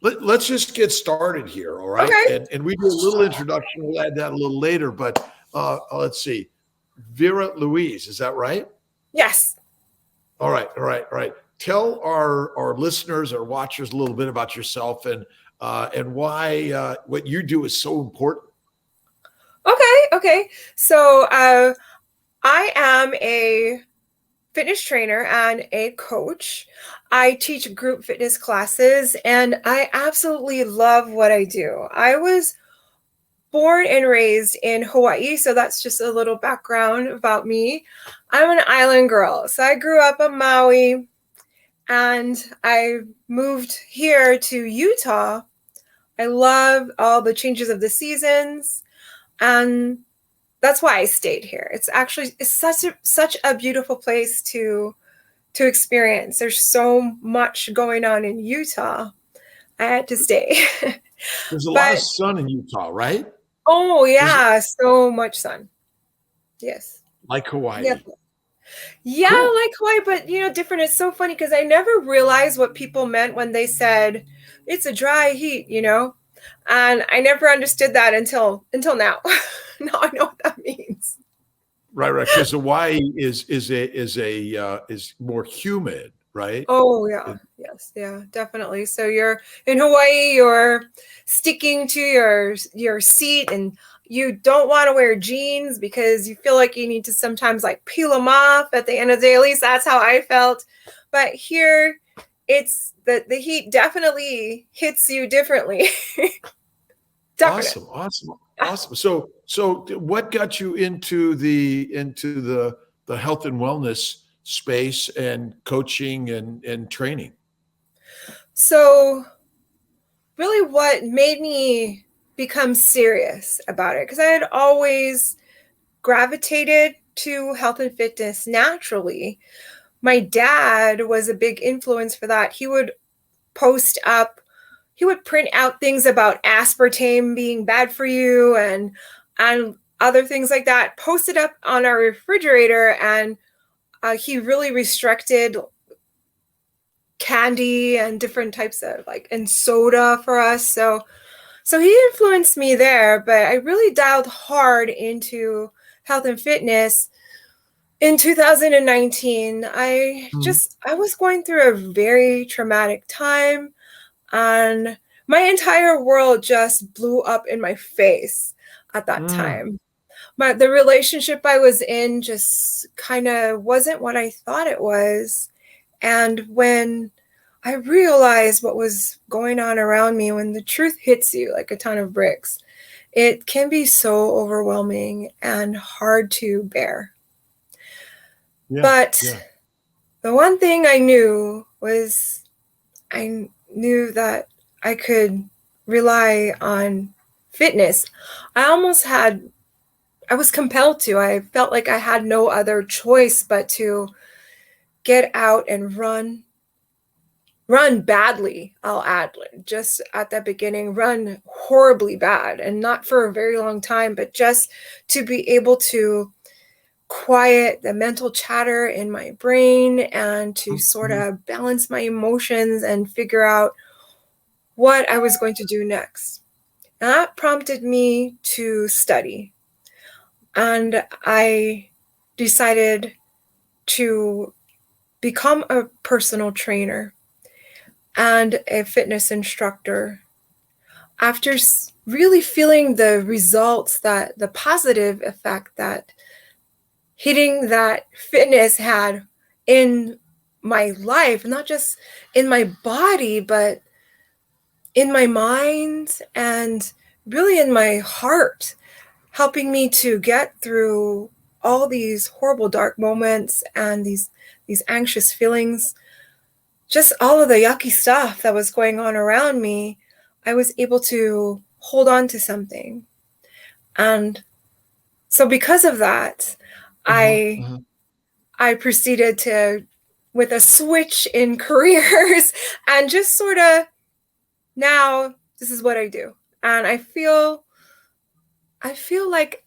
Let's just get started here, all right? Okay. And we do a little introduction. We'll add that a little later, but let's see. Vera Louise, is that right? Yes. All right. Tell our listeners or watchers a little bit about yourself and why what you do is so important. Okay. So I am a fitness trainer and a coach. I teach group fitness classes, and I absolutely love what I do. I was born and raised in Hawaii, so that's just a little background about me. I'm an island girl, so I grew up on Maui, and I moved here to Utah. I love all the changes of the seasons, and that's why I stayed here. It's such a beautiful place to experience. There's so much going on in Utah. I had to stay. There's a lot of sun in Utah, right? Oh yeah, so much sun. Yes. Like Hawaii. Yeah, cool. Like Hawaii, but different. It's so funny because I never realized what people meant when they said it's a dry heat, and I never understood that until now. Now I know what that means. Right. Because Hawaii is more humid, right? Oh yeah, yes, yeah, definitely. So you're in Hawaii, you're sticking to your seat, and you don't want to wear jeans because you feel like you need to sometimes like peel them off at the end of the day. At least that's how I felt. But here, it's the heat definitely hits you differently. Awesome. So what got you into the health and wellness space and coaching and training? So really what made me become serious about it, because I had always gravitated to health and fitness naturally. My dad was a big influence for that. He would print out things about aspartame being bad for you and other things like that, post it up on our refrigerator, and he really restricted candy and different types of and soda for us. So he influenced me there, but I really dialed hard into health and fitness in 2019. I was going through a very traumatic time, and my entire world just blew up in my face at that time. But the relationship I was in just kind of wasn't what I thought it was. And when I realized what was going on around me, when the truth hits you like a ton of bricks, it can be so overwhelming and hard to bear. But the one thing I knew was I knew that I could rely on fitness. I was compelled to. I felt like I had no other choice but to get out and run badly. I'll add, just at the beginning, run horribly bad, and not for a very long time, but just to be able to quiet the mental chatter in my brain and to sort of balance my emotions and figure out what I was going to do next. And that prompted me to study. And I decided to become a personal trainer and a fitness instructor after really feeling the results, that the positive effect that hitting that fitness had in my life, not just in my body, but in my mind and really in my heart, helping me to get through all these horrible dark moments and these anxious feelings, just all of the yucky stuff that was going on around me. I was able to hold on to something. And so because of that, I proceeded to, with a switch in careers, and just sort of, now this is what I do. And I feel like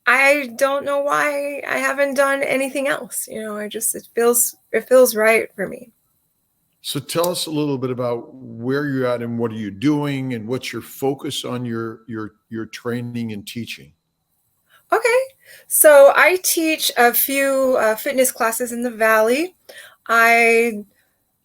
I don't know why I haven't done anything else. It feels right for me. So tell us a little bit about where you're at and what are you doing and what's your focus on your training and teaching. Okay, so I teach a few fitness classes in the Valley. I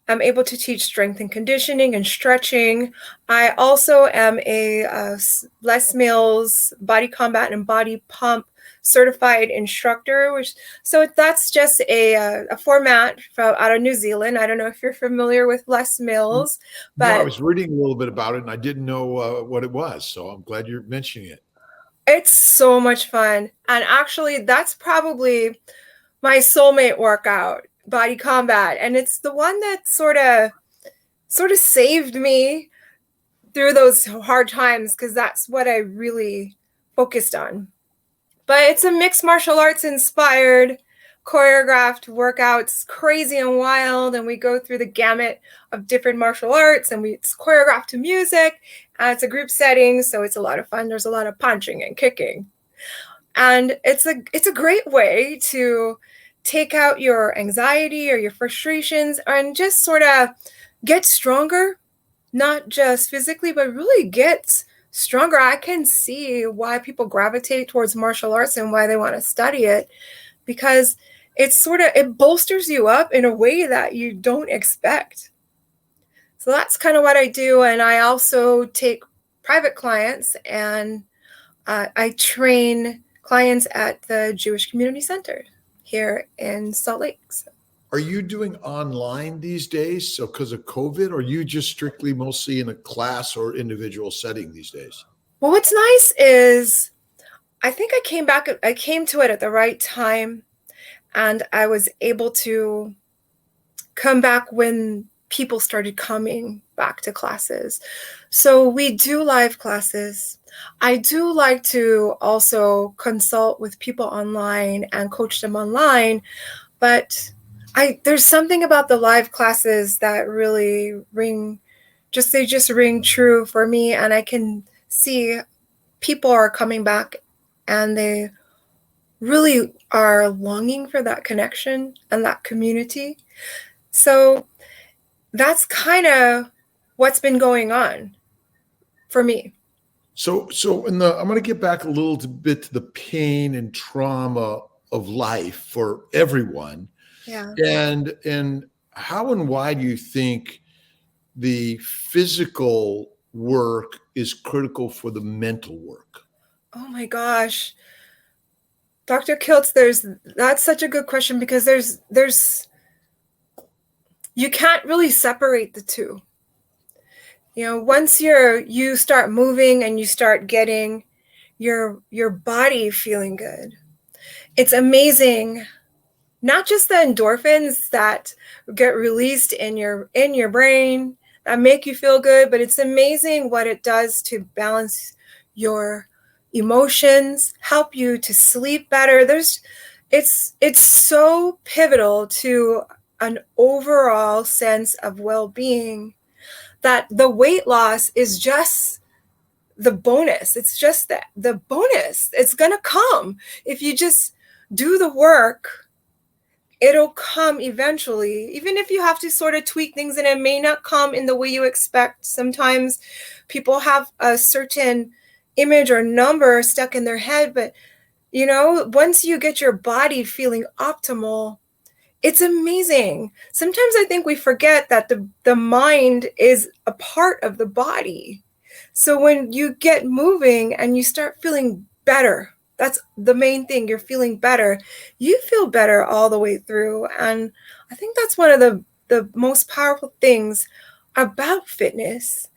am able to teach strength and conditioning and stretching. I also am a Les Mills Bodycombat and Body Pump certified instructor, so that's just a format from out of New Zealand. I don't know if you're familiar with Les Mills, No, I but was reading a little bit about it and I didn't know what it was. So I'm glad you're mentioning it. it's so much fun. And actually, that's probably my soulmate workout, Body Combat. And it's the one that sort of saved me through those hard times, because that's what I really focused on. But it's a mixed martial arts inspired, choreographed workouts, crazy and wild. And we go through the gamut of different martial arts, and it's choreographed to music. And it's a group setting, so it's a lot of fun. There's a lot of punching and kicking. And it's a great way to take out your anxiety or your frustrations and just sort of get stronger, not just physically, but really get stronger. I can see why people gravitate towards martial arts and why they want to study it, because it bolsters you up in a way that you don't expect. So that's kind of what I do. And I also take private clients, and I train clients at the Jewish Community Center here in Salt Lake. So. Are you doing online these days? So because of COVID, or are you just strictly mostly in a class or individual setting these days? Well, what's nice is I think I came to it at the right time, and I was able to come back when people started coming back to classes. So we do live classes. I do like to also consult with people online and coach them online, but there's something about the live classes that really ring true for me. And I can see people are coming back and they really are longing for that connection and that community. So that's kind of what's been going on for me. So I'm going to get back a little bit to the pain and trauma of life for everyone. Yeah. And how and why do you think the physical work is critical for the mental work? Oh my gosh. Dr. Kiltz, that's such a good question, because there's you can't really separate the two. You know, once you start moving and you start getting your body feeling good, it's amazing. Not just the endorphins that get released in your brain that make you feel good, but it's amazing what it does to balance your emotions, help you to sleep better. It's so pivotal to an overall sense of well-being, that the weight loss is just the bonus. It's just the bonus. It's going to come. If you just do the work, it'll come eventually, even if you have to sort of tweak things, and it may not come in the way you expect. Sometimes people have a certain image or number stuck in their head, but once you get your body feeling optimal, it's amazing. Sometimes I think we forget that the mind is a part of the body. So when you get moving and you start feeling better, that's the main thing. You're feeling better. You feel better all the way through. And I think that's one of the most powerful things about fitness,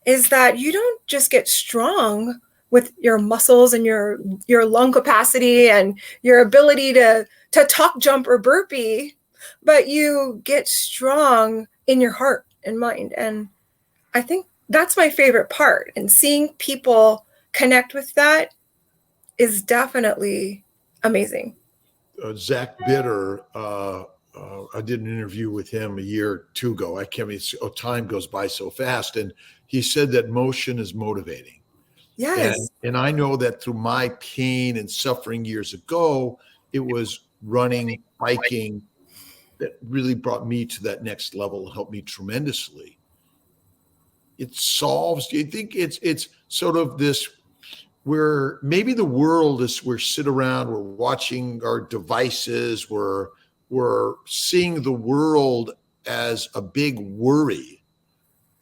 is that you don't just get strong with your muscles and your lung capacity and your ability to talk, jump, or burpee, but you get strong in your heart and mind. And I think that's my favorite part. And seeing people connect with that is definitely amazing. Zach Bitter, I did an interview with him a year or two ago. I can't believe time goes by so fast. And he said that motion is motivating. Yes. And I know that through my pain and suffering years ago, it was running, biking, that really brought me to that next level, helped me tremendously. It solves, do you think it's sort of this, where maybe the world is, we're sit around, we're watching our devices, we're seeing the world as a big worry,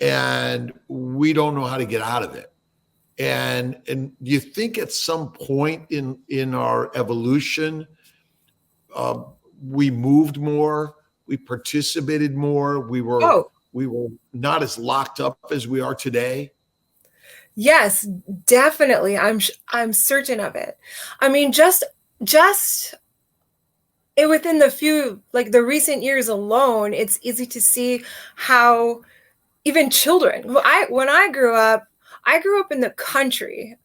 and we don't know how to get out of it. And do you think at some point in our evolution, we moved more, we participated more, we were not as locked up as we are today? Yes, definitely. I'm certain of it. I mean, just within the recent years alone, it's easy to see how even children. When I grew up in the country.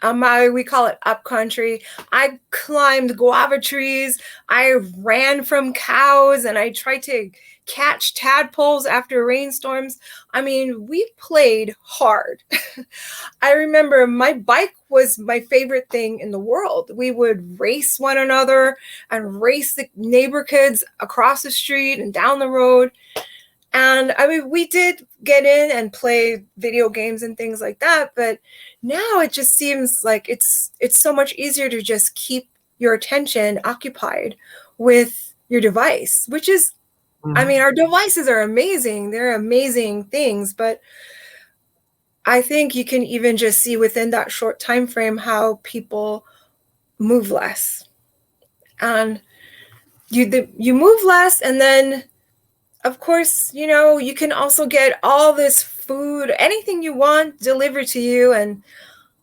We call it up country. I climbed guava trees. I ran from cows, and I tried to catch tadpoles after rainstorms. I mean, we played hard. I remember my bike was my favorite thing in the world. We would race one another and race the neighbor kids across the street and down the road. And I mean, we did get in and play video games and things like that, but now it just seems like it's so much easier to just keep your attention occupied with your device, which is, I mean, our devices are amazing. They're amazing things, but I think you can even just see within that short time frame how people move less. And you move less, and then of course, you can also get all this food, anything you want delivered to you. And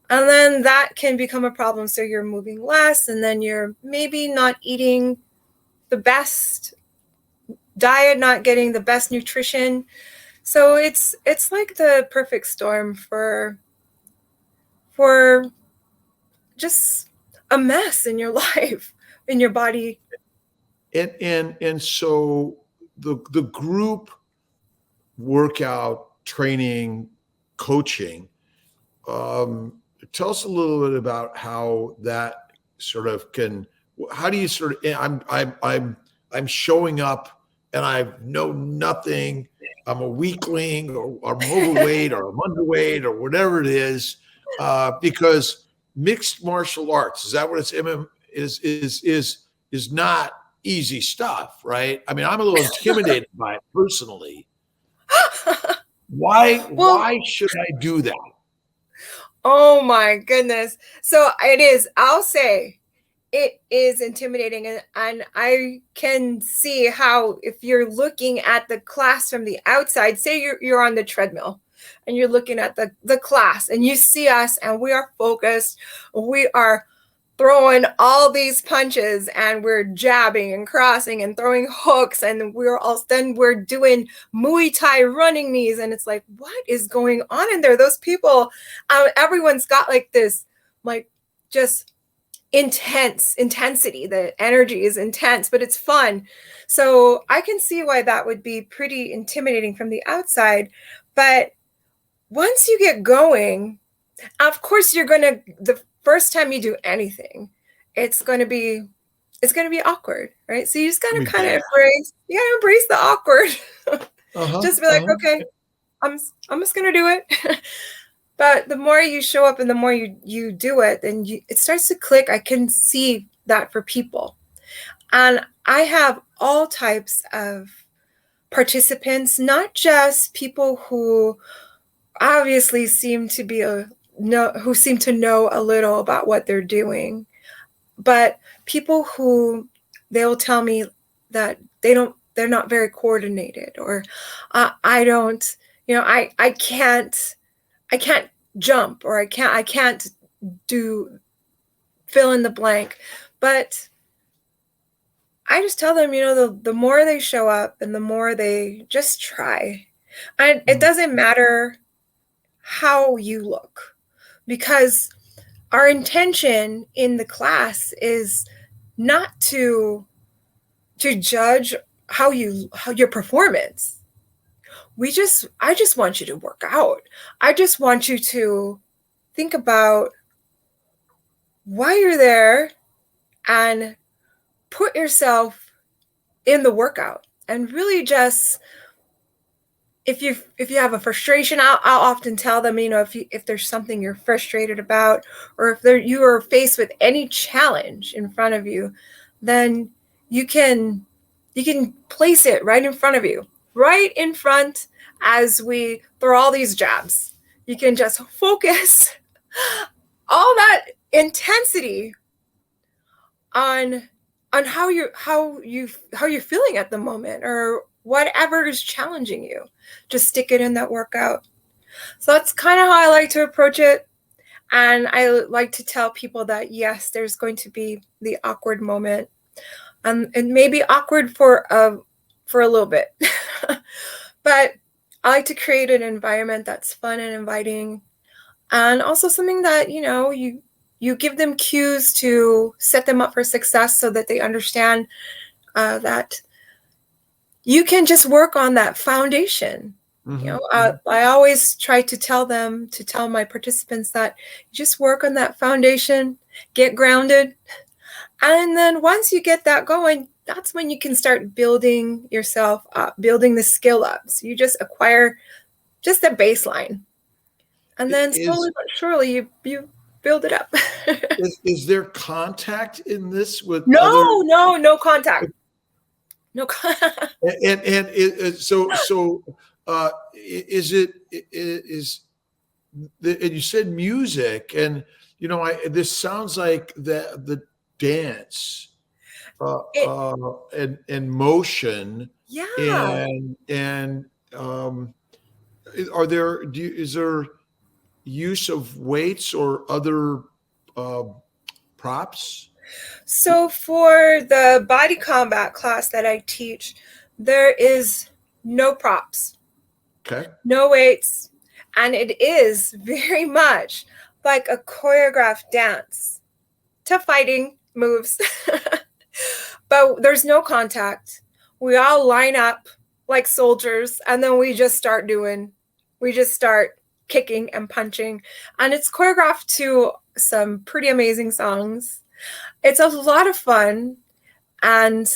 then that can become a problem. So you're moving less, and then you're maybe not eating the best diet, not getting the best nutrition. So it's like the perfect storm for just a mess in your life, in your body. And so the group workout training coaching, tell us a little bit about how that sort of how do you sort of, I'm showing up and I know nothing, I'm a weakling, or I'm overweight or I'm underweight or whatever it is, because mixed martial arts, is that what it's is not easy stuff, right? I mean, I'm a little intimidated by it personally. Why should I do that? Oh my goodness. So it is, I'll say it is intimidating. And I can see how, if you're looking at the class from the outside, say you're on the treadmill and you're looking at the class and you see us and we are focused, we are throwing all these punches and we're jabbing and crossing and throwing hooks, and we're doing Muay Thai running knees, and it's like, what is going on in there? Those people, everyone's got like this, like, just intensity. The energy is intense, but it's fun. So I can see why that would be pretty intimidating from the outside. But once you get going, of course, the first time you do anything, it's going to be awkward, right? So you just got to kind of embrace the awkward. Just be like, okay, I'm just going to do it. But the more you show up and the more you do it, then it starts to click. I can see that for people. And I have all types of participants, not just people who obviously seem to know a little about what they're doing, but people who they'll tell me that they're not very coordinated, or I can't jump, or I can't do fill in the blank. But I just tell them, the more they show up and the more they just try, and it doesn't matter how you look, because our intention in the class is not to judge how your performance. I just want you to work out. I just want you to think about why you're there and put yourself in the workout. and really just, if you have a frustration, I'll often tell them, if there's something you're frustrated about, or if you are faced with any challenge in front of you, then you can place it right in front of you, right in front, as we throw all these jabs. You can just focus all that intensity on how you're feeling at the moment, or whatever is challenging you. Just stick it in that workout. So that's kind of how I like to approach it. And I like to tell people that, yes, there's going to be the awkward moment. And maybe awkward for a little bit. But I like to create an environment that's fun and inviting. And also something that, you give them cues to set them up for success, so that they understand that you can just work on that foundation. I always try to tell my participants that you just work on that foundation, get grounded. And then once you get that going, that's when you can start building yourself up, building the skill up. So you just acquire just a baseline. And then slowly but surely you build it up. Is there contact in this with no contact. No contact. And you said music, and this sounds like the dance and motion. Yeah. And is there use of weights or other props? So for the body combat class that I teach, there is no props. Okay. No weights. And it is very much like a choreographed dance to fighting moves. But there's no contact. We all line up like soldiers, and then we just start kicking and punching. And it's choreographed to some pretty amazing songs. It's a lot of fun. And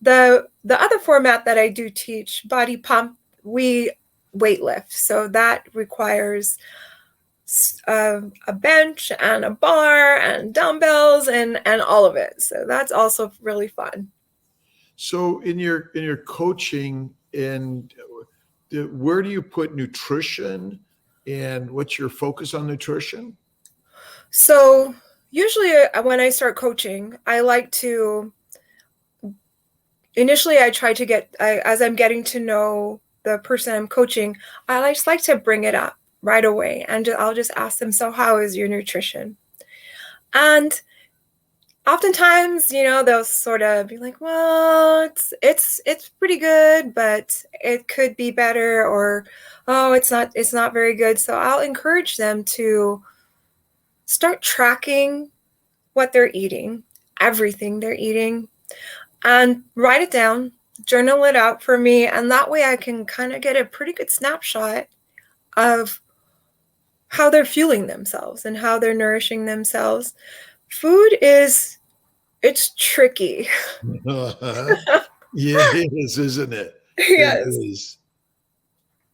the other format that I do teach, body pump, we weightlift. So that requires a bench and a bar and dumbbells and all of it. So that's also really fun. So in your coaching, and where do you put nutrition, and what's your focus on nutrition? So usually when I start coaching, I like to, initially I try to as I'm getting to know the person I'm coaching, I just like to bring it up right away. And I'll just ask them, so how is your nutrition? And oftentimes, they'll sort of be like, well, it's pretty good, but it could be better, or, oh, it's not very good. So I'll encourage them to start tracking what they're eating, everything they're eating, and write it down, journal it out for me. And that way I can kind of get a pretty good snapshot of how they're fueling themselves and how they're nourishing themselves. Food it's tricky. Yeah, it is, isn't it? Yes. It is.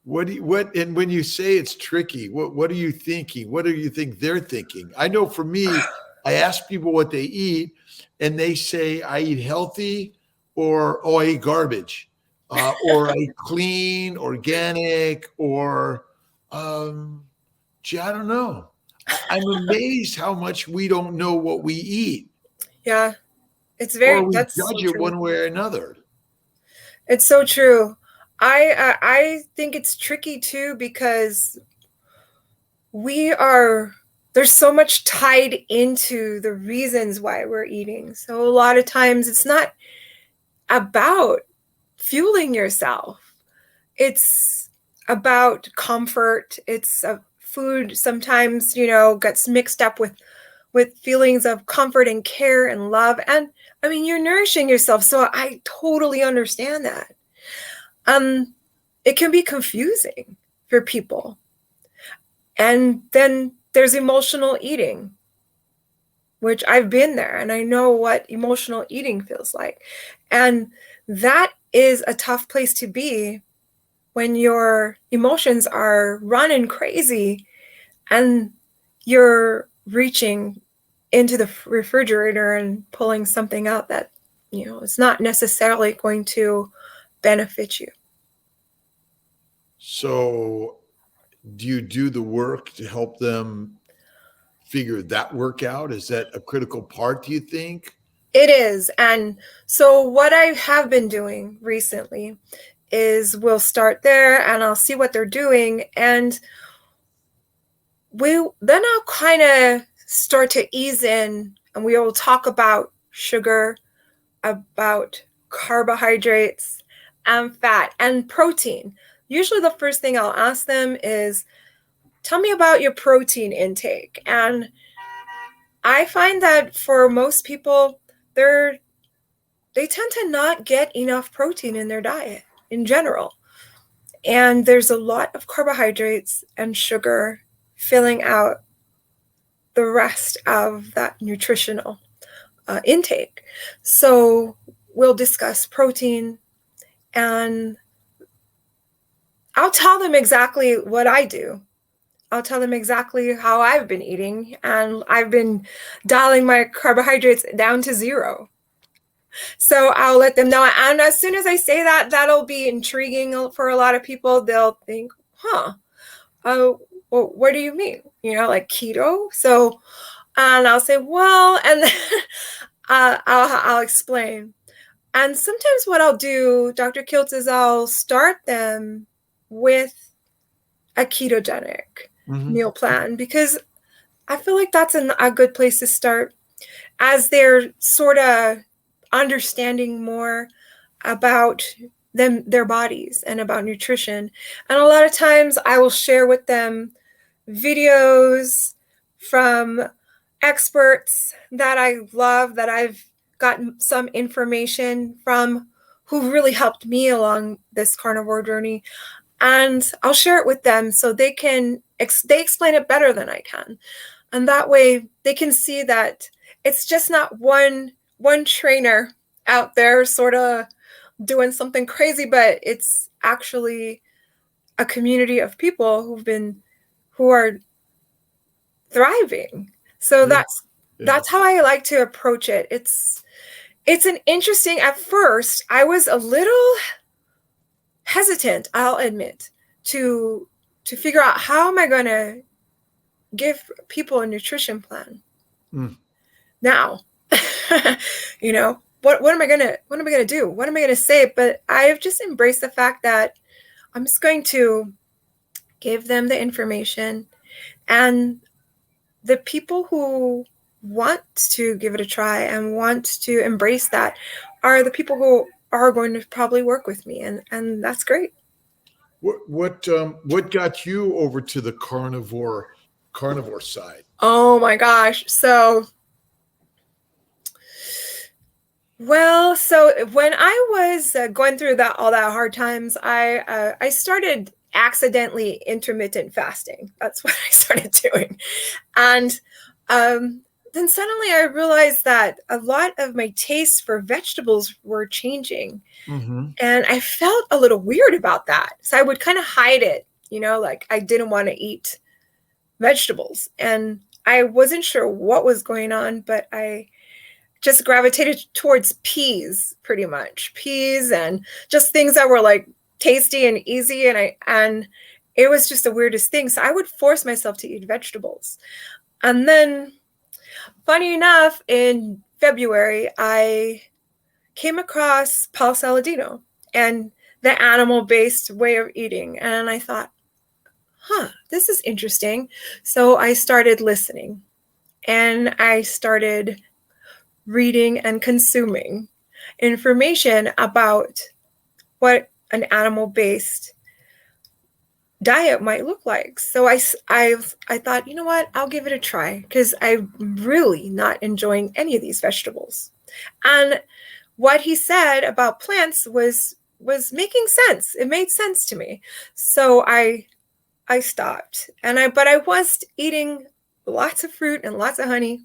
And when you say it's tricky, what are you thinking? What do you think they're thinking? I know for me, I ask people what they eat, and they say, I eat healthy, or, oh, I eat garbage, or I eat clean, organic, or, I don't know. I'm amazed how much we don't know what we eat. Yeah, it's very. Or we that's judge so it true. one way or another. It's so true. I think it's tricky too, because there's so much tied into the reasons why we're eating. So a lot of times it's not about fueling yourself. It's about comfort. It's food sometimes, gets mixed up with feelings of comfort and care and love. And I mean, you're nourishing yourself. So I totally understand that. It can be confusing for people. And then there's emotional eating, which I've been there, and I know what emotional eating feels like. And that is a tough place to be when your emotions are running crazy and you're reaching into the refrigerator and pulling something out that, is not necessarily going to benefit you. So do you do the work to help them figure that work out? Is that a critical part, do you think? It is. And so what I have been doing recently is we'll start there and I'll see what they're doing. And then I'll kind of start to ease in, and we will talk about sugar, about carbohydrates and fat and protein. Usually the first thing I'll ask them is, tell me about your protein intake. And I find that for most people, they tend to not get enough protein in their diet in general. And there's a lot of carbohydrates and sugar filling out the rest of that nutritional intake. So we'll discuss protein, and I'll tell them exactly what I do. I'll tell them exactly how I've been eating, and I've been dialing my carbohydrates down to 0. So I'll let them know. And as soon as I say that, that'll be intriguing for a lot of people. They'll think, well, what do you mean? Like keto? So, and I'll say, well, and then I'll explain. And sometimes what I'll do, Dr. Kiltz, is I'll start them with a ketogenic meal plan, because I feel like that's a good place to start as they're sort of understanding more about their bodies and about nutrition. And a lot of times I will share with them videos from experts that I love, that I've gotten some information from, who really helped me along this carnivore journey. And I'll share it with them so they explain it better than I can. And that way they can see that it's just not one trainer out there sort of doing something crazy, but it's actually a community of people who are thriving. So that's how I like to approach it. It's an interesting, at first, I was a little hesitant, I'll admit, to figure out how am I going to give people a nutrition plan. Now, what am I going to do? What am I going to say? But I've just embraced the fact that I'm just going to give them the information, and the people who want to give it a try and want to embrace that are the people who are going to probably work with me, and that's great. What got you over to the carnivore side? Oh my gosh. So when I was going through all that hard times, I started accidentally intermittent fasting. That's what I started doing. And then suddenly I realized that a lot of my tastes for vegetables were changing. And I felt a little weird about that. So I would kind of hide it, like I didn't want to eat vegetables. And I wasn't sure what was going on, but I just gravitated towards peas, pretty much. Peas and just things that were like tasty and easy. And it was just the weirdest thing. So I would force myself to eat vegetables. And then, funny enough, in February, I came across Paul Saladino and the animal-based way of eating. And I thought, this is interesting. So I started listening, and I started reading and consuming information about what an animal-based diet might look like. So I thought, you know what, I'll give it a try, because I'm really not enjoying any of these vegetables. And what he said about plants was making sense. It made sense to me. So I stopped, but I was eating lots of fruit and lots of honey.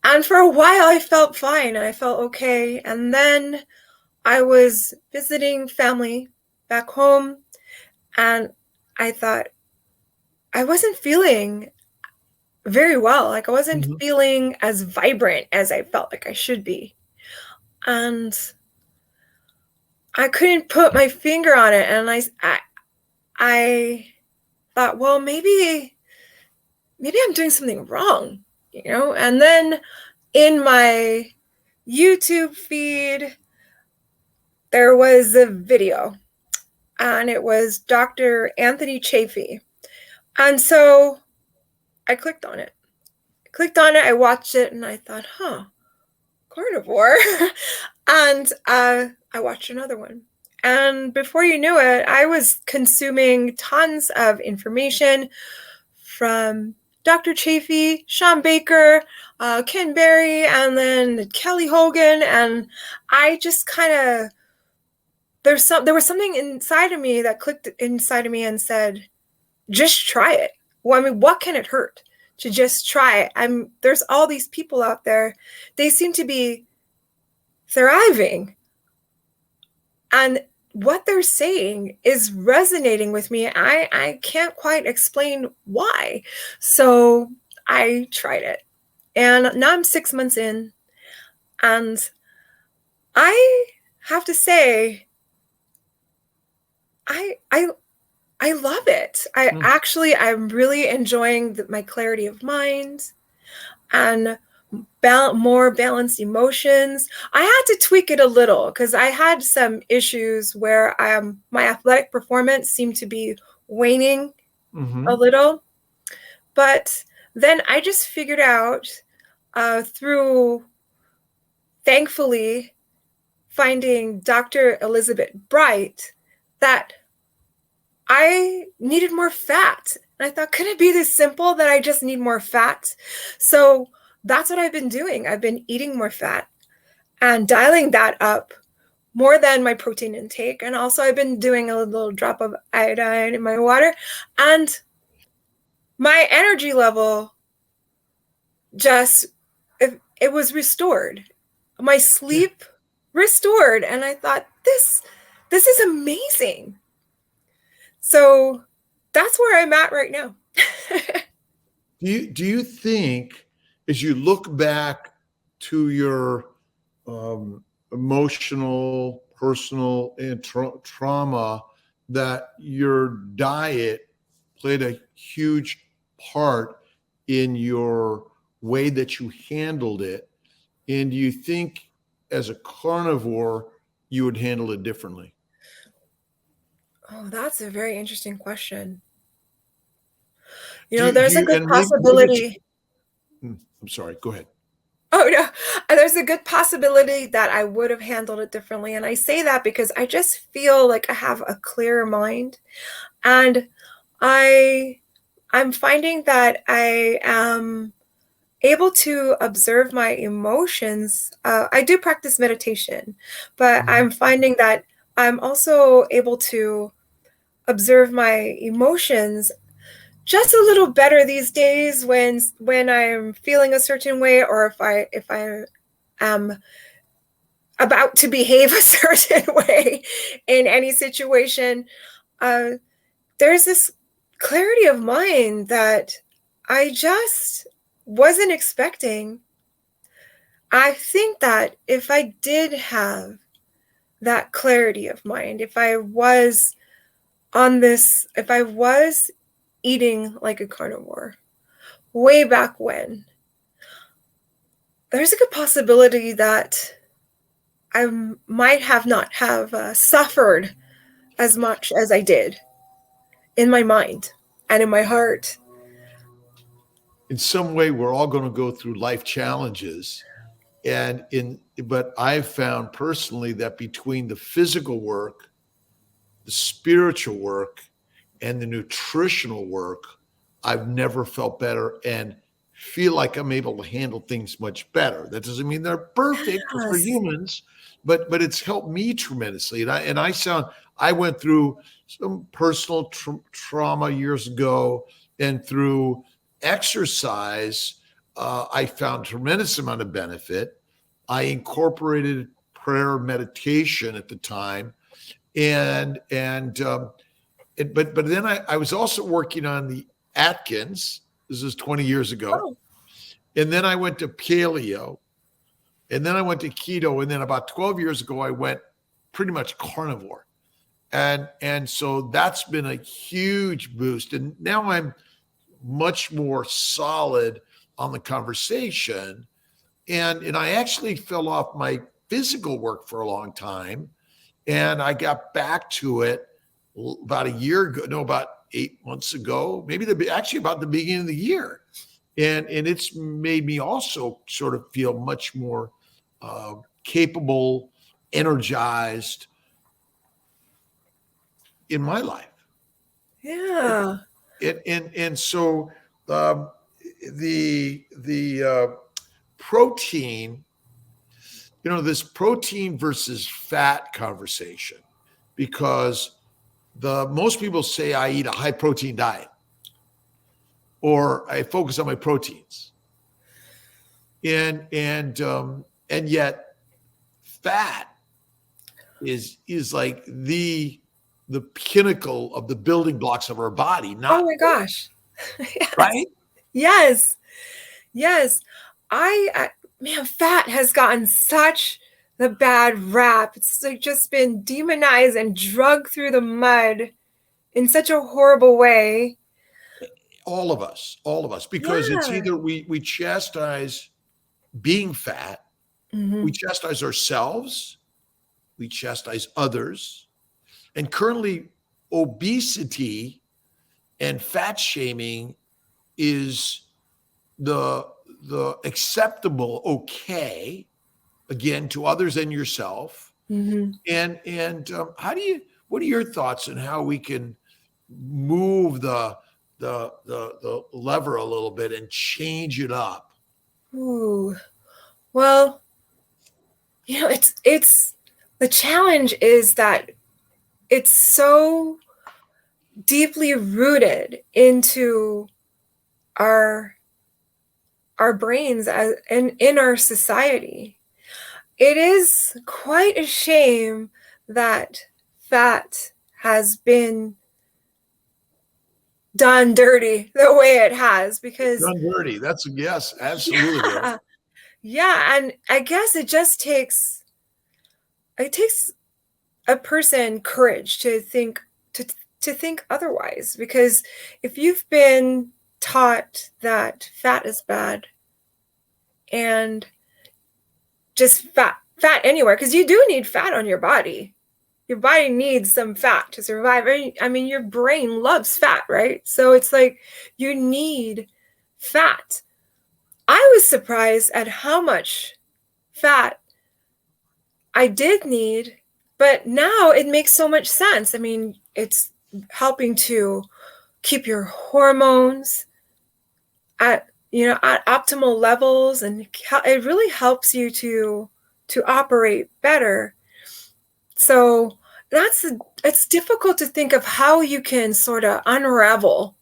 And for a while I felt fine and I felt okay. And then I was visiting family back home, and I thought I wasn't feeling very well. Like I wasn't Mhm. feeling as vibrant as I felt like I should be. And I couldn't put my finger on it. And I thought, well, maybe I'm doing something wrong, you know? And then in my YouTube feed, there was a video, and it was Dr. Anthony Chafee. And so I clicked on it. I watched it, and I thought, carnivore. And I watched another one. And before you knew it, I was consuming tons of information from Dr. Chafee, Sean Baker, Ken Berry, and then Kelly Hogan. And I just kind of, there was something inside of me that clicked inside of me and said, just try it. Well, I mean, what can it hurt to just try it? There's all these people out there. They seem to be thriving. And what they're saying is resonating with me. I can't quite explain why. So I tried it. And now I'm 6 months in. And I have to say, I love it. I'm really enjoying my clarity of mind and more balanced emotions. I had to tweak it a little because I had some issues where my athletic performance seemed to be waning a little. But then I just figured out through, thankfully, finding Dr. Elizabeth Bright that I needed more fat. And I thought, could it be this simple that I just need more fat? So that's what I've been doing. I've been eating more fat and dialing that up more than my protein intake. And also I've been doing a little drop of iodine in my water. And my energy level just, it was restored. My sleep restored. And I thought, this is amazing. So that's where I'm at right now. Do you think, as you look back to your emotional, personal, and trauma, that your diet played a huge part in your way that you handled it? And do you think, as a carnivore, you would handle it differently? Oh, that's a very interesting question. Do you, There's a good and possibility. I'm sorry, go ahead. Oh, no. There's a good possibility that I would have handled it differently. And I say that because I just feel like I have a clearer mind. And I'm finding that I am able to observe my emotions. I do practice meditation, but I'm finding that I'm also able to observe my emotions just a little better these days when I'm feeling a certain way, or if I am about to behave a certain way in any situation. There's this clarity of mind that I just wasn't expecting. I think that if I did have that clarity of mind, if I was eating like a carnivore way back when, there's a good possibility that I might have not have suffered as much as I did in my mind and in my heart. In some way, we're all going to go through life challenges. But I've found personally that between the physical work, the spiritual work, and the nutritional work, I've never felt better and feel like I'm able to handle things much better. That doesn't mean they're perfect because we're humans, but it's helped me tremendously. I went through some personal trauma years ago, and through exercise, I found a tremendous amount of benefit. I incorporated prayer meditation at the time. But then I was also working on the Atkins. This is 20 years ago. Oh. And then I went to paleo, and then I went to keto. And then about 12 years ago, I went pretty much carnivore. And so that's been a huge boost. And now I'm much more solid on the conversation. And I actually fell off my physical work for a long time. And I got back to it about a year ago, no, about 8 months ago, actually about the beginning of the year. And it's made me also sort of feel much more capable, energized in my life. Yeah. And so the protein, this protein versus fat conversation, because most people say I eat a high protein diet, or I focus on my proteins, and yet fat is like the pinnacle of the building blocks of our body. Oh my gosh. Yes. Right? Yes. Man, fat has gotten such the bad rap. It's like just been demonized and drugged through the mud in such a horrible way. All of us, because it's either we chastise being fat, we chastise ourselves, we chastise others. And currently, obesity and fat shaming is the acceptable, okay, again, to others and yourself. And what are your thoughts on how we can move the lever a little bit and change it up? Ooh, well, it's the challenge is that it's so deeply rooted into our brains and in our society. It is quite a shame that fat has been done dirty the way it has, because done dirty. That's yes, absolutely. Yeah, and I guess it takes a person courage to think otherwise, because if you've been taught that fat is bad, and just fat anywhere, because you do need fat on your body. Your body needs some fat to survive. I mean, your brain loves fat, right? So it's like you need fat. I was surprised at how much fat I did need, but now it makes so much sense. I mean, it's helping to keep your hormones at optimal levels, and it really helps you to operate better. So it's difficult to think of how you can sort of unravel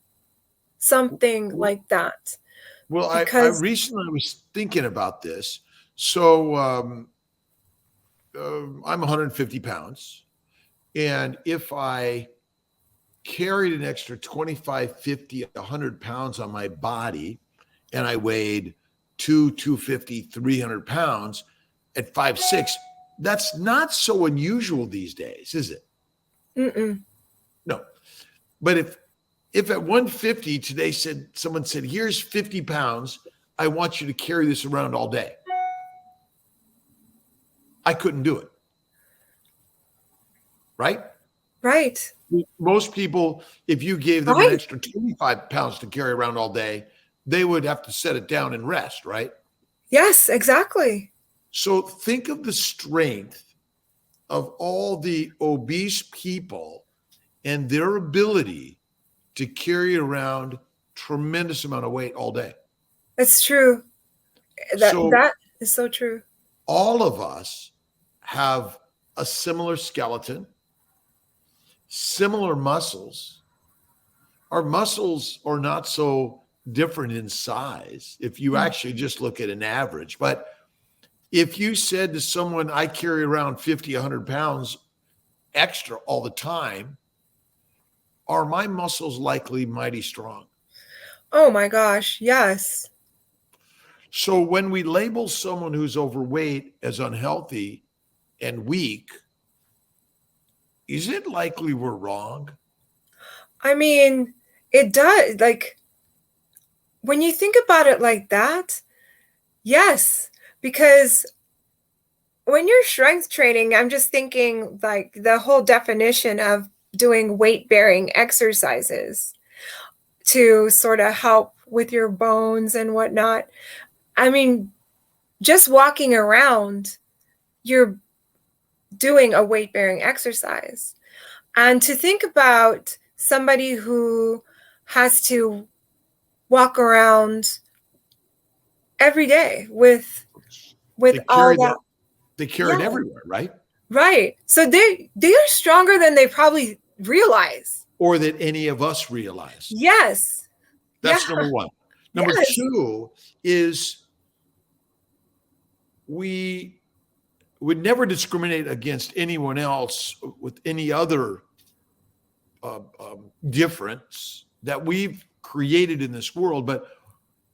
something like that. Well, I recently was thinking about this. So I'm 150 pounds. And if I carried an extra 25, 50, 100 pounds on my body, and I weighed 250, 300 pounds at 5'6", that's not so unusual these days, is it? Mm-mm. No. But if at 150 today someone said, here's 50 pounds, I want you to carry this around all day, I couldn't do it. Right? Right. Most people, if you gave them an extra 25 pounds to carry around all day, they would have to set it down and rest, right? Yes, exactly. So think of the strength of all the obese people and their ability to carry around tremendous amount of weight all day. It's true. That is so true. All of us have a similar skeleton, similar muscles. Our muscles are not so different in size if you actually just look at an average, but If you said to someone, I carry around 50, 100 pounds extra all the time, are my muscles likely mighty strong? Oh my gosh, yes. So when we label someone who's overweight as unhealthy and weak, is it likely we're wrong? I mean, it does. Like, when you think about it like that, yes, because when you're strength training, I'm just thinking like the whole definition of doing weight bearing exercises to sort of help with your bones and whatnot. I mean, just walking around, you're doing a weight bearing exercise. And to think about somebody who has to walk around every day with all that. They carry it everywhere, right? Right. So they are stronger than they probably realize. Or that any of us realize. Yes. That's number one. Number two is we would never discriminate against anyone else with any other difference that we've created in this world. But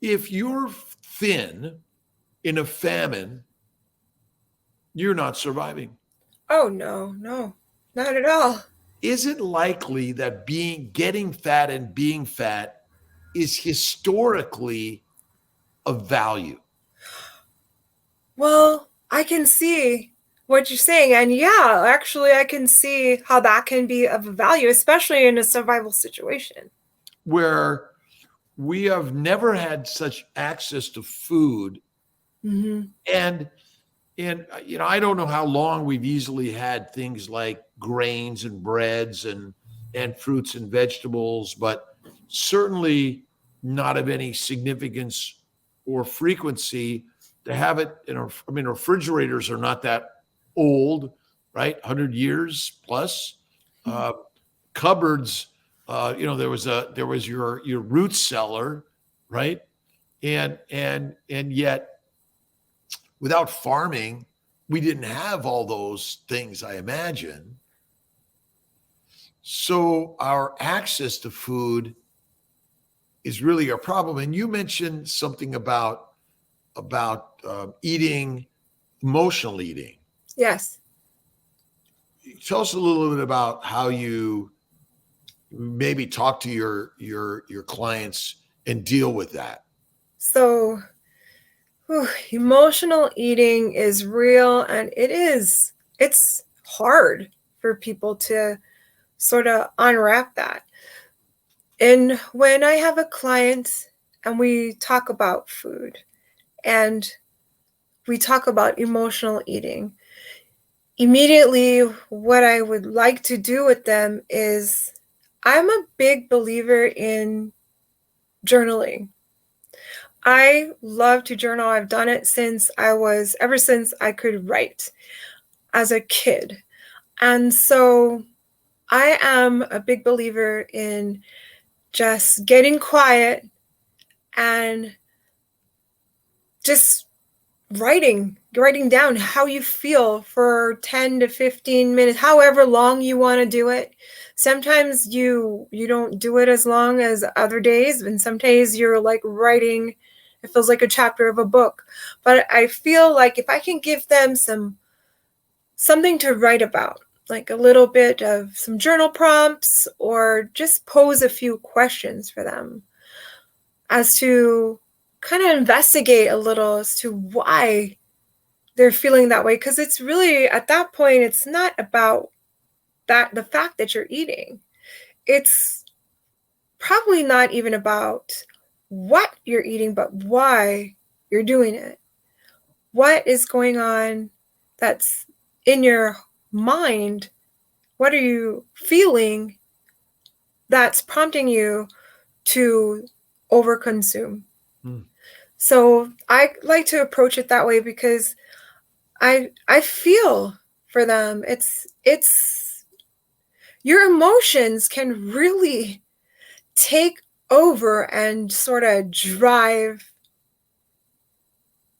if you're thin in a famine, you're not surviving. Oh, no, not at all. Is it likely that getting fat and being fat is historically of value? Well, I can see what you're saying. And yeah, actually, I can see how that can be of value, especially in a survival situation. Where we have never had such access to food. Mm-hmm. And I don't know how long we've easily had things like grains and breads and fruits and vegetables, but certainly not of any significance or frequency to have it refrigerators are not that old, right? 100 years plus. Cupboards, there was your root cellar, right? And yet without farming, we didn't have all those things, I imagine. So our access to food is really a problem. And you mentioned something about eating, emotional eating. Yes. Tell us a little bit about how you maybe talk to your clients and deal with that. So emotional eating is real, and it's hard for people to sort of unwrap that. And when I have a client and we talk about food and we talk about emotional eating, immediately what I would like to do with them is I'm a big believer in journaling. I love to journal. I've done it ever since I could write as a kid. And so I am a big believer in just getting quiet and just writing down how you feel for 10 to 15 minutes, however long you want to do it. Sometimes you don't do it as long as other days, and some days you're like writing. It feels like a chapter of a book. But I feel like if I can give them something to write about, like a little bit of some journal prompts, or just pose a few questions for them as to kind of investigate a little as to why they're feeling that way. Because it's really, at that point, it's not about the fact that you're eating. It's probably not even about what you're eating, but why you're doing it. What is going on that's in your mind? What are you feeling that's prompting you to overconsume? So I like to approach it that way because I feel for them. It's your emotions can really take over and sort of drive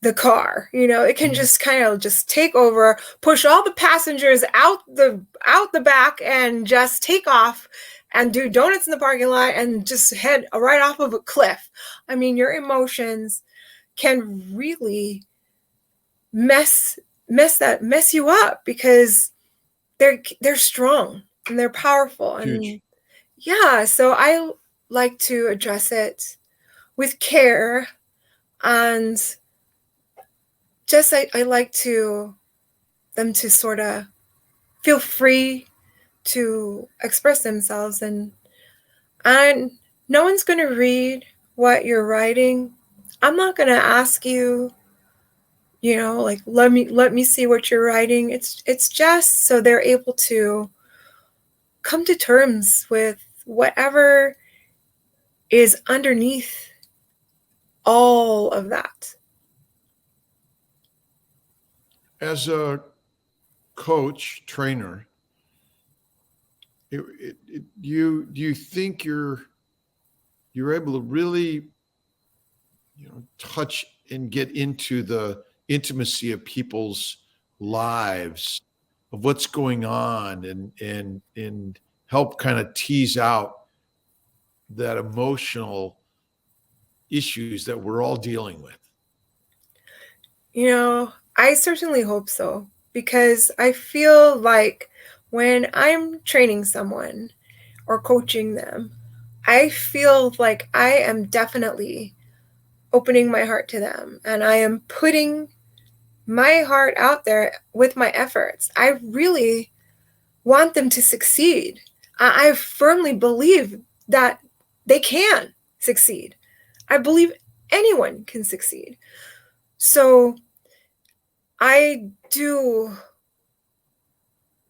the car. It can just kind of just take over, push all the passengers out the back and just take off and do donuts in the parking lot and just head right off of a cliff. I mean, your emotions can really mess you up because they're strong and they're powerful. Huge. And so I like to address it with care, and just I like them to sort of feel free to express themselves, and no one's going to read what you're writing. I'm not going to ask you, like, let me see what you're writing. It's just so they're able to come to terms with whatever is underneath all of that. As a coach, trainer, do you think you're able to really, touch and get into the intimacy of people's lives, of what's going on, and help kind of tease out that emotional issues that we're all dealing with? I certainly hope so, because I feel like when I'm training someone or coaching them, I feel like I am definitely opening my heart to them, and I am putting my heart out there with my efforts. I really want them to succeed. I firmly believe that they can succeed. I believe anyone can succeed. So I do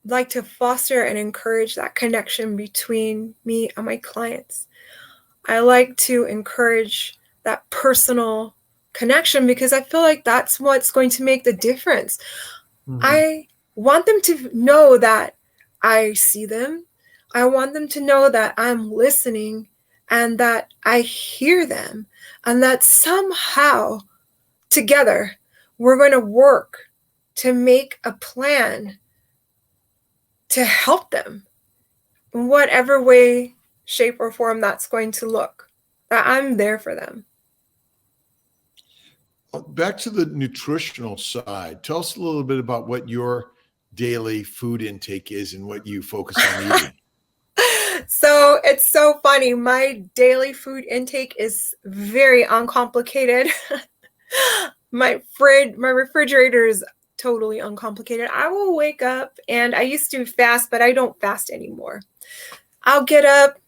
like to foster and encourage that connection between me and my clients. I like to encourage that personal connection because I feel like that's what's going to make the difference. Mm-hmm. I want them to know that I see them. I want them to know that I'm listening and that I hear them, and that somehow together we're going to work to make a plan to help them in whatever way, shape, or form that's going to look, that I'm there for them. Back to the nutritional side, tell us a little bit about what your daily food intake is and what you focus on eating. So it's so funny. My daily food intake is very uncomplicated. My refrigerator is totally uncomplicated. I will wake up, and I used to fast, but I don't fast anymore. I'll get up,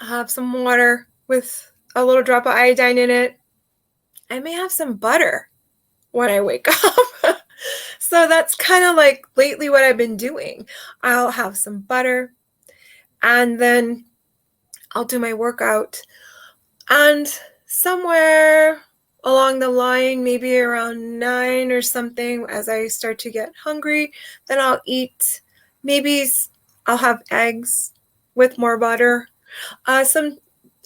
have some water with a little drop of iodine in it. I may have some butter when I wake up. So that's kind of like lately what I've been doing. I'll have some butter, and then I'll do my workout. And somewhere along the line, maybe around 9 or something, as I start to get hungry, then I'll eat. Maybe I'll have eggs with more butter.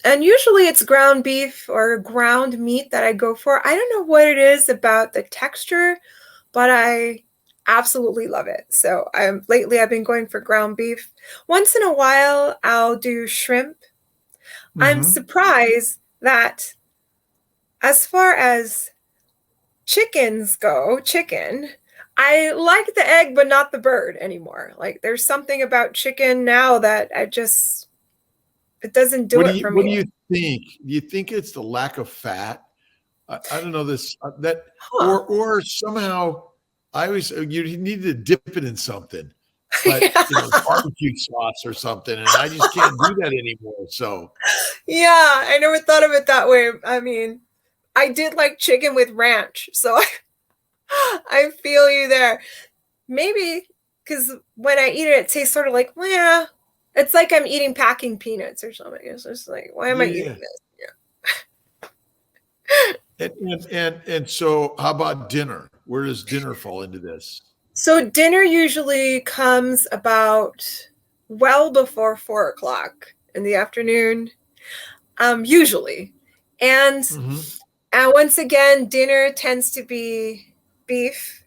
And usually it's ground beef or ground meat that I go for. I don't know what it is about the texture, but I absolutely love it. So lately I've been going for ground beef. Once in a while, I'll do shrimp. Mm-hmm. I'm surprised that as far as chickens go, I like the egg, but not the bird anymore. Like, there's something about chicken now that it doesn't do it for me. What do you think? Do you think it's the lack of fat? I don't know this, or somehow you need to dip it in something, like barbecue sauce or something, and I just can't do that anymore. So yeah, I never thought of it that way. I mean, I did like chicken with ranch, so I feel you there. Maybe because when I eat it, it tastes sort of like, well, yeah, it's like I'm eating packing peanuts or something. It's just like, why am I eating this? Yeah. And so how about dinner? Where does dinner fall into this? So dinner usually comes about well before 4 o'clock in the afternoon, usually. And And once again, dinner tends to be beef,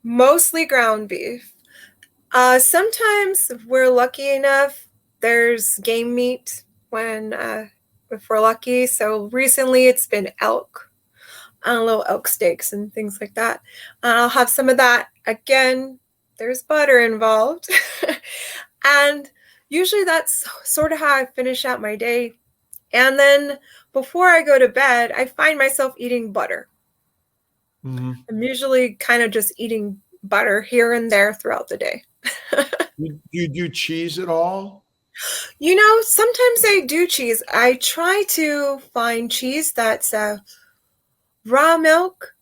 mostly ground beef. Sometimes if we're lucky enough, there's game meat when if we're lucky. So recently it's been elk, little elk steaks and things like that. I'll have some of that. Again, there's butter involved. And usually that's sort of how I finish out my day. And then before I go to bed, I find myself eating butter. Mm-hmm. I'm usually kind of just eating butter here and there throughout the day. Do you do cheese at all? Sometimes I do cheese. I try to find cheese that's raw milk.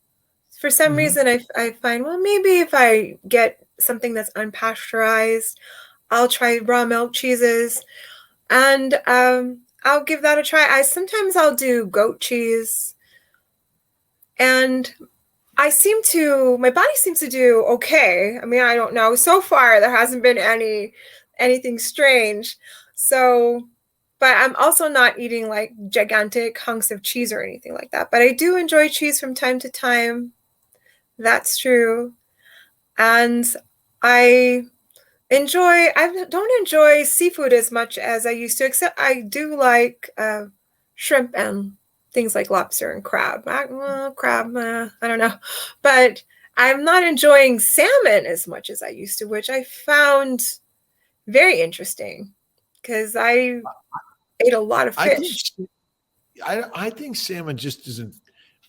For some reason, I find, well, maybe if I get something that's unpasteurized, I'll try raw milk cheeses. And I'll give that a try. Sometimes I'll do goat cheese. And my body seems to do okay. I mean, I don't know. So far, there hasn't been anything strange. So, but I'm also not eating like gigantic hunks of cheese or anything like that. But I do enjoy cheese from time to time. That's true. And I don't enjoy seafood as much as I used to, except I do like shrimp and things like lobster and crab. I don't know. But I'm not enjoying salmon as much as I used to, which I found very interesting because I ate a lot of fish. I think salmon just isn't,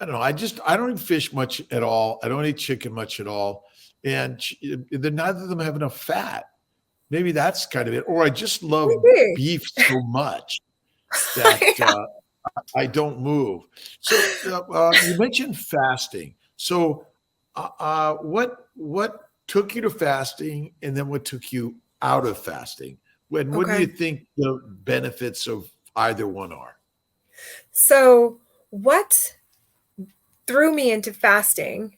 I don't know. I don't eat fish much at all. I don't eat chicken much at all. And neither of them have enough fat. Maybe that's kind of it. Or I just love beef so much that I don't move. So you mentioned fasting. So what took you to fasting, and then what took you out of fasting? What do you think the benefits of either one are? So what threw me into fasting,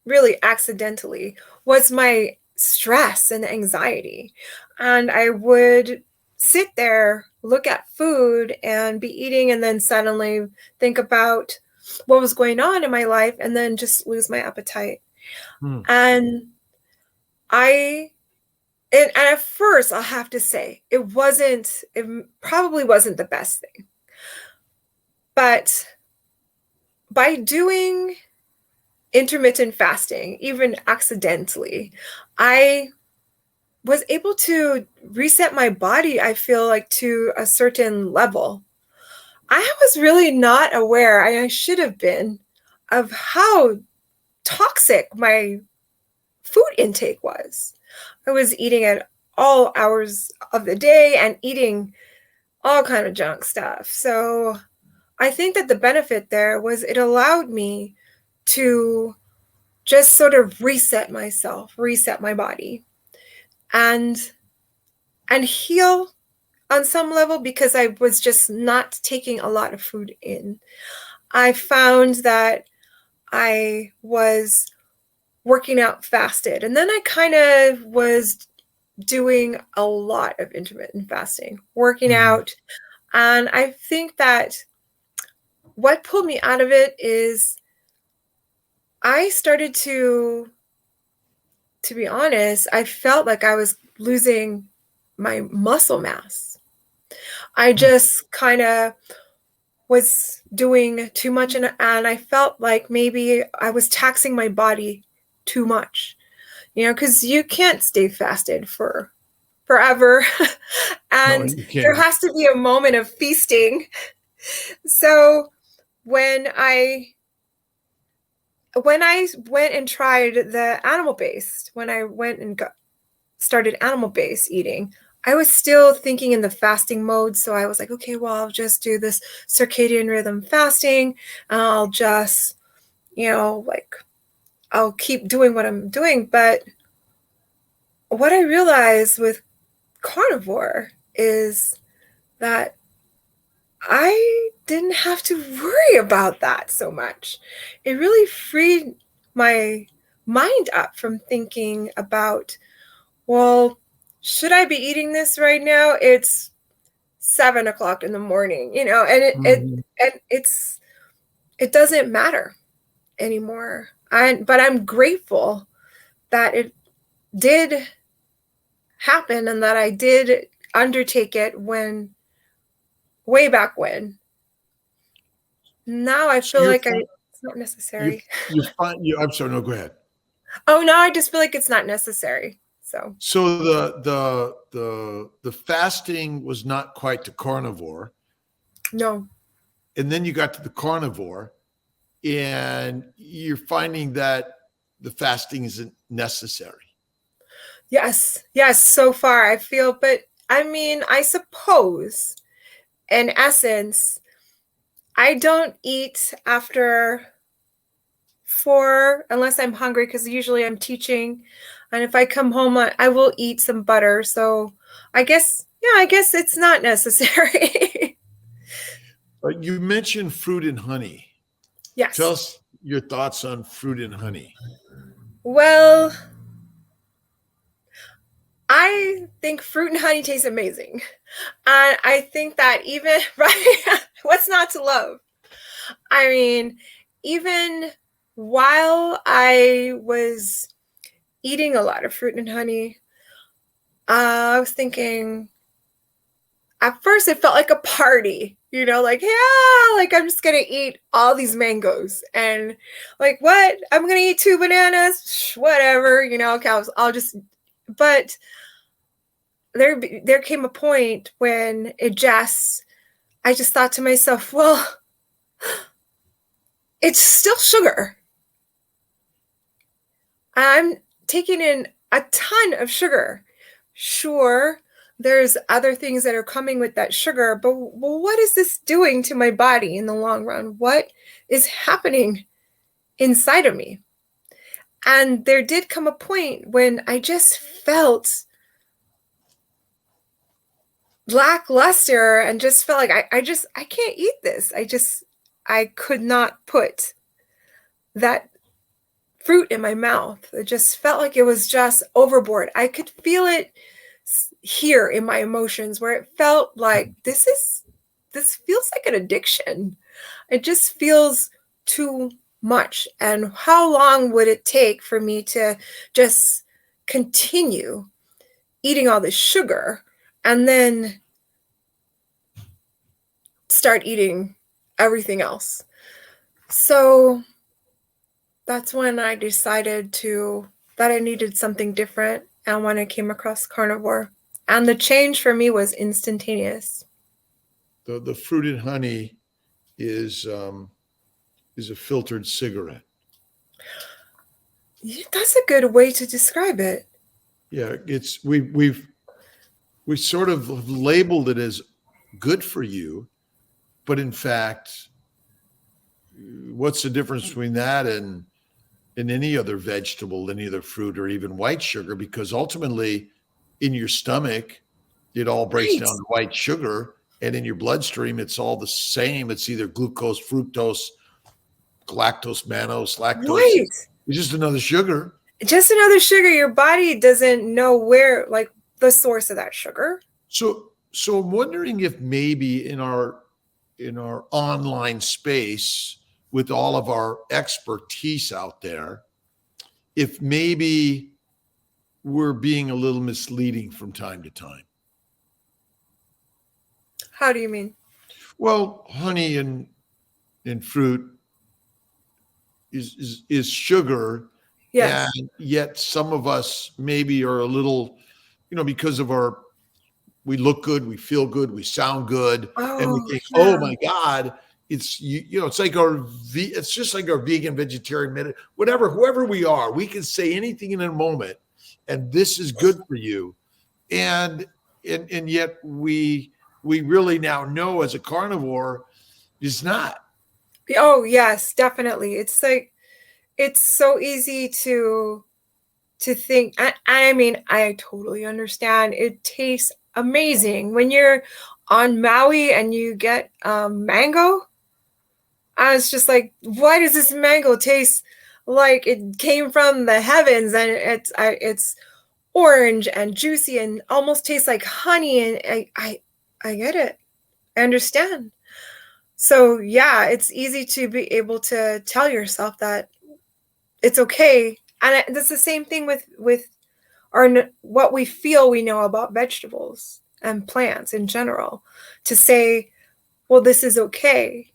really accidentally, was my stress and anxiety. And I would sit there, look at food and be eating, and then suddenly think about what was going on in my life and then just lose my appetite. And at first, I'll have to say, it probably wasn't the best thing. But by doing intermittent fasting, even accidentally, I was able to reset my body, I feel like, to a certain level. I was really not aware, I should have been, of how toxic my food intake was. I was eating at all hours of the day and eating all kind of junk stuff. So I think that the benefit there was it allowed me to just sort of reset myself, reset my body, and heal on some level, because I was just not taking a lot of food in. I found that I was working out fasted, and then I kind of was doing a lot of intermittent fasting, working out. And I think that what pulled me out of it is I started to be honest, I felt like I was losing my muscle mass. I just kind of was doing too much, and I felt like maybe I was taxing my body too much, because you can't stay fasted for forever. And No, there has to be a moment of feasting. So when I went and tried the animal-based, when I went and started animal-based eating, I was still thinking in the fasting mode. So I was like, okay, well, I'll just do this circadian rhythm fasting. And I'll just, I'll keep doing what I'm doing. But what I realized with carnivore is that I didn't have to worry about that so much. It really freed my mind up from thinking about, well, should I be eating this right now? It's 7 o'clock in the morning, and it's it doesn't matter anymore. But I'm grateful that it did happen and that I did undertake it way back when. Now I feel like it's not necessary. I'm sorry, no, go ahead. Oh, no, I just feel like it's not necessary. So the fasting was not quite the carnivore. No. And then you got to the carnivore and you're finding that the fasting isn't necessary. Yes. So far I feel, but I mean, I suppose in essence, I don't eat after 4 unless I'm hungry, because usually I'm teaching. And if I come home, I will eat some butter. So I guess it's not necessary. You mentioned fruit and honey. Yes. Tell us your thoughts on fruit and honey. Well, I think fruit and honey taste amazing. And I think that even, right, what's not to love? I mean, even while I was eating a lot of fruit and honey, I was thinking, at first it felt like a party, like, yeah, like I'm just going to eat all these mangoes and like, what? I'm going to eat 2 bananas, whatever, I'll just, but there came a point when I just thought to myself, well, it's still sugar. I'm taking in a ton of sugar. Sure, there's other things that are coming with that sugar, but what is this doing to my body in the long run? What is happening inside of me? And there did come a point when I just felt lackluster and just felt like I can't eat this. I could not put that fruit in my mouth. It just felt like it was just overboard. I could feel it here in my emotions, where it felt like this feels like an addiction. It just feels too much. And how long would it take for me to just continue eating all this sugar and then start eating everything else? So that's when I decided that I needed something different, and when I came across carnivore. And the change for me was instantaneous. The fruit and honey is a filtered cigarette. That's a good way to describe it. Yeah, we sort of labeled it as good for you, but in fact, what's the difference between that and any other vegetable, any other fruit, or even white sugar? Because ultimately, in your stomach, it all breaks down to white sugar, and in your bloodstream, it's all the same. It's either glucose, fructose, galactose, mannose, lactose. Right. It's just another sugar. Just another sugar. Your body doesn't know where, like, the source of that sugar. So I'm wondering if maybe in our online space, with all of our expertise out there, if maybe we're being a little misleading from time to time. How do you mean? Well, honey and fruit is sugar. Yes. And yet some of us maybe are a little, because of we look good, we feel good, we sound good. And we think, oh my God, it's, it's like it's just like our vegan, vegetarian, whoever we are, we can say anything in a moment, and this is good for you. And yet we really now know as a carnivore is not. Oh yes, definitely. It's like, it's so easy to think. I mean, I totally understand. It tastes amazing when you're on Maui and you get mango. I was just like, why does this mango taste like it came from the heavens? And it's orange and juicy and almost tastes like honey. And I get it. I understand. So yeah, it's easy to be able to tell yourself that it's okay. And that's the same thing with what we feel we know about vegetables and plants in general, to say, well, this is okay.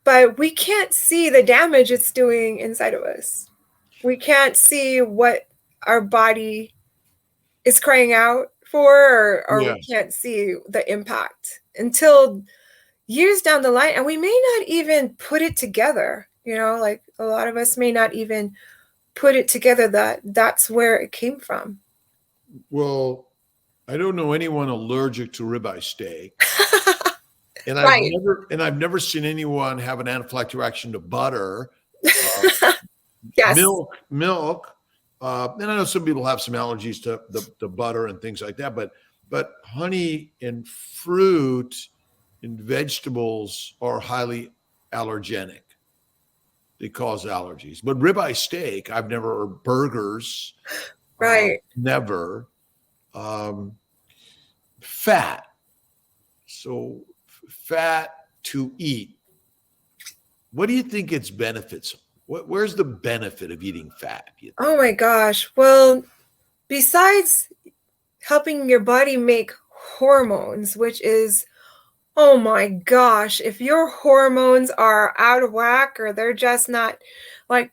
But we can't see the damage it's doing inside of us. We can't see what our body is crying out for, or Yeah. we can't see the impact until years down the line. And we may not even put it together. Like a lot of us may not even put it together that that's where it came from. Well, I don't know anyone allergic to ribeye steak. And Right. I've never seen anyone have an anaphylactic reaction to butter, Yes. milk. And I know some people have some allergies to the butter and things like that, but honey and fruit and vegetables are highly allergenic. They cause allergies. But ribeye steak, I've never, or burgers, Right. never. Fat. So fat to eat. What do you think its benefits? Where's the benefit of eating fat? Oh my gosh. Well, besides helping your body make hormones, which is, oh my gosh, if your hormones are out of whack, or they're just not, like,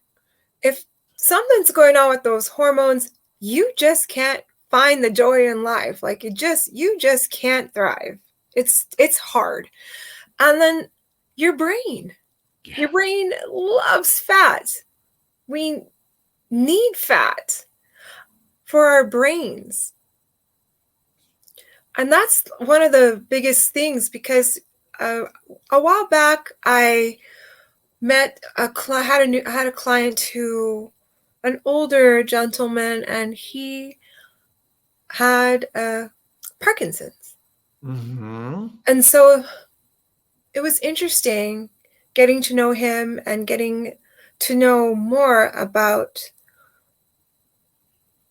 if something's going on with those hormones, you just can't find the joy in life. Like you just can't thrive. It's hard. And then your brain. Yeah. Your brain loves fat. We need fat for our brains. And that's one of the biggest things, because a while back I met I had a client who, an older gentleman, and he had Parkinson's. Mm-hmm. And so it was interesting getting to know him and getting to know more about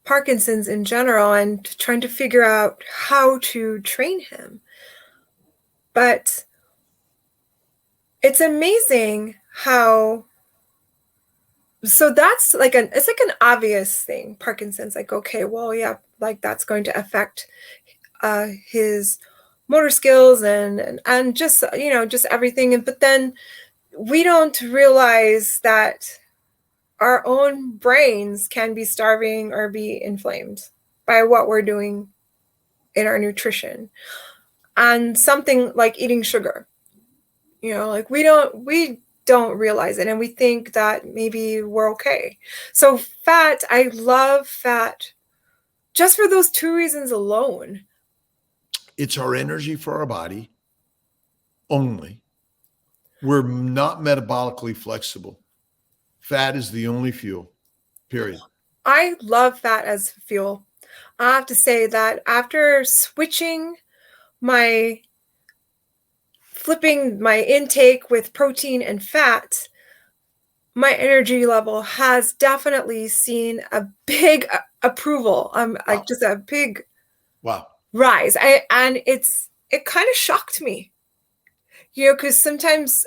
Parkinson's in general, and trying to figure out how to train him. But it's amazing how, so that's like it's like an obvious thing. Parkinson's, like, okay, well, yeah, like that's going to affect his motor skills and just, just everything. But then we don't realize that our own brains can be starving or be inflamed by what we're doing in our nutrition. And something like eating sugar, like we don't realize it, and we think that maybe we're okay. So fat, I love fat just for those two reasons alone. It's our energy for our body only. We're not metabolically flexible. Fat is the only fuel, period. I love fat as fuel. I have to say that after flipping my intake with protein and fat, my energy level has definitely seen a big approval. Like just a big rise. And it kind of shocked me, because sometimes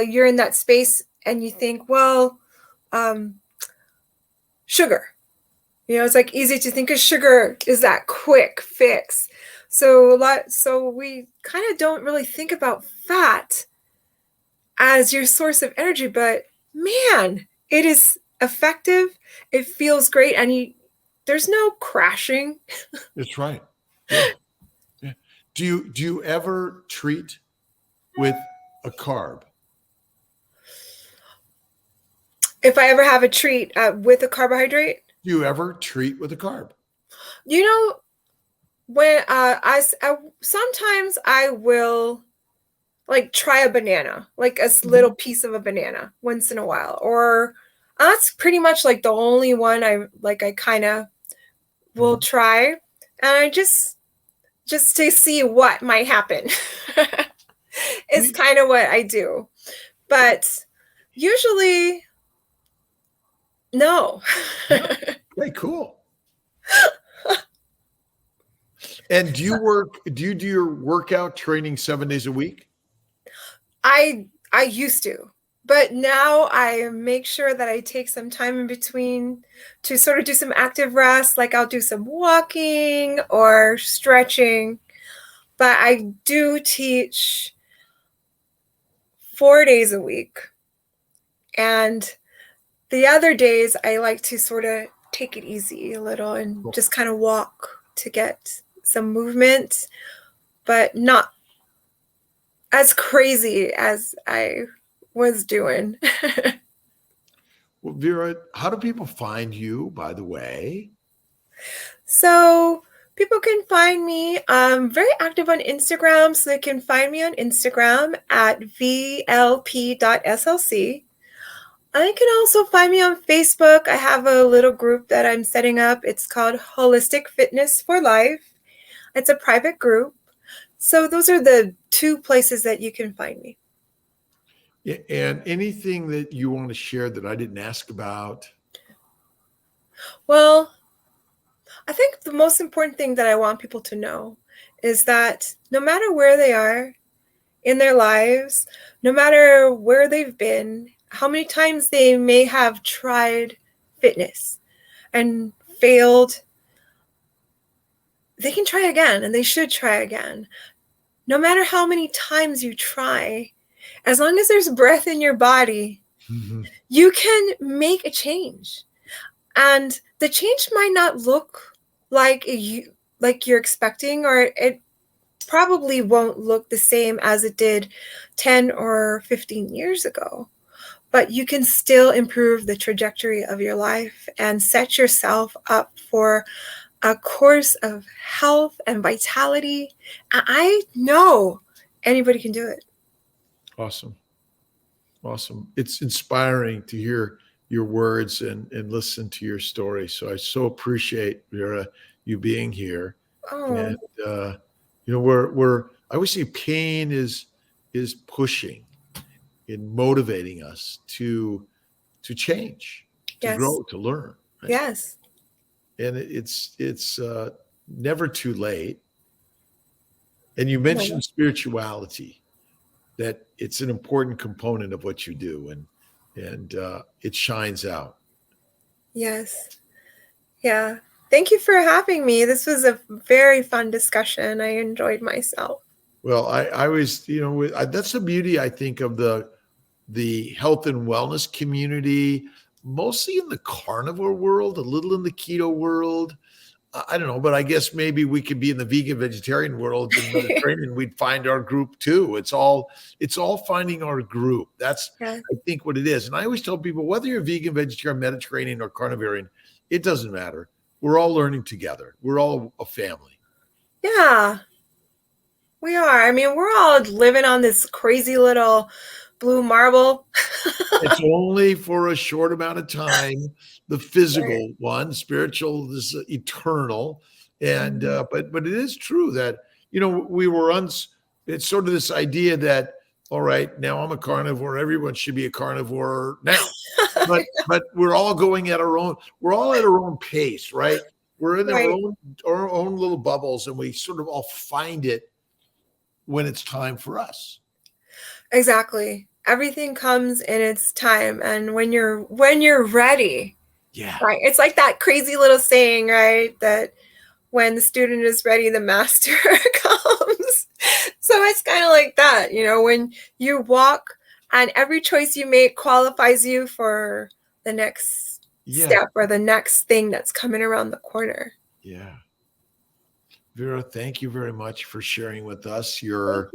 you're in that space and you think, well, sugar, it's like easy to think of sugar is that quick fix. So we kind of don't really think about fat as your source of energy, but man, it is effective. It feels great. And there's no crashing. That's right. Yeah. Yeah. Do you ever treat with a carb? If I ever have a treat with a carbohydrate? Do you ever treat with a carb? When sometimes I will like try a banana, like a little piece of a banana once in a while, or that's pretty much like the only one I kind of will try, and I just to see what might happen is kind of what I do. But usually no. Okay, cool. And do you do your workout training 7 days a week? I used to, but now I make sure that I take some time in between to sort of do some active rest. Like I'll do some walking or stretching, but I do teach 4 days a week. And the other days I like to sort of take it easy a little and just kind of walk to get some movement, but not as crazy as I was doing. Well, Vera, how do people find you, by the way? So people can find me. I'm very active on Instagram, so they can find me on Instagram at vlp.slc. I can also find me on Facebook. I have a little group that I'm setting up. It's called Holistic Fitness for Life. It's a private group. So those are the two places that you can find me. Yeah, and anything that you want to share that I didn't ask about? Well, I think the most important thing that I want people to know is that no matter where they are in their lives, no matter where they've been, how many times they may have tried fitness and failed, they can try again, and they should try again. No matter how many times you try, as long as there's breath in your body, you can make a change. And the change might not look like you're expecting, or it probably won't look the same as it did 10 or 15 years ago. But you can still improve the trajectory of your life and set yourself up for a course of health and vitality. And I know anybody can do it. Awesome. It's inspiring to hear your words and listen to your story. So I so appreciate, Vera, you being here. Oh. And we're I always say pain is pushing and motivating us to change, to grow, to learn. Right? Yes. And it's never too late. And you mentioned spirituality, that it's an important component of what you do, and it shines out. Yes. Yeah. Thank you for having me. This was a very fun discussion. I enjoyed myself. Well, I was, that's the beauty, I think, of the health and wellness community, mostly in the carnivore world, a little in the keto world. I don't know, but I guess maybe we could be in the vegan vegetarian world in Mediterranean. We'd find our group too. It's all finding our group. That's, I think, what it is. And I always tell people, whether you're vegan, vegetarian, Mediterranean, or carnivorian, it doesn't matter. We're all learning together. We're all a family. Yeah, we are. I mean, we're all living on this crazy little blue marble. It's only for a short amount of time. The physical one, spiritual is eternal. And but it is true that we were it's sort of this idea that, all right, now I'm a carnivore, everyone should be a carnivore now. but we're all going at our own pace, right? We're in our own little bubbles, and we sort of all find it when it's time for us. Exactly. Everything comes in its time, and when you're ready. Yeah. Right. It's like that crazy little saying, right? That when the student is ready, the master comes. So it's kind of like that, when you walk and every choice you make qualifies you for the next step or the next thing that's coming around the corner. Yeah. Vera, thank you very much for sharing with us your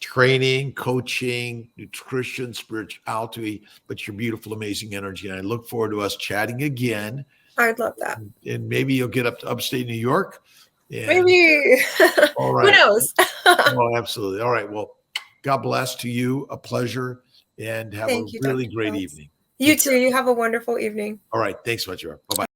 training, coaching, nutrition, spirituality, but your beautiful, amazing energy. And I look forward to us chatting again. I'd love that. And maybe you'll get up to upstate New York. Maybe. All right. Who knows? Oh, absolutely. All right. Well, God bless to you. A pleasure. And have a really great evening. You too. You have a wonderful evening. All right. Thanks so much, Vera. Bye-bye.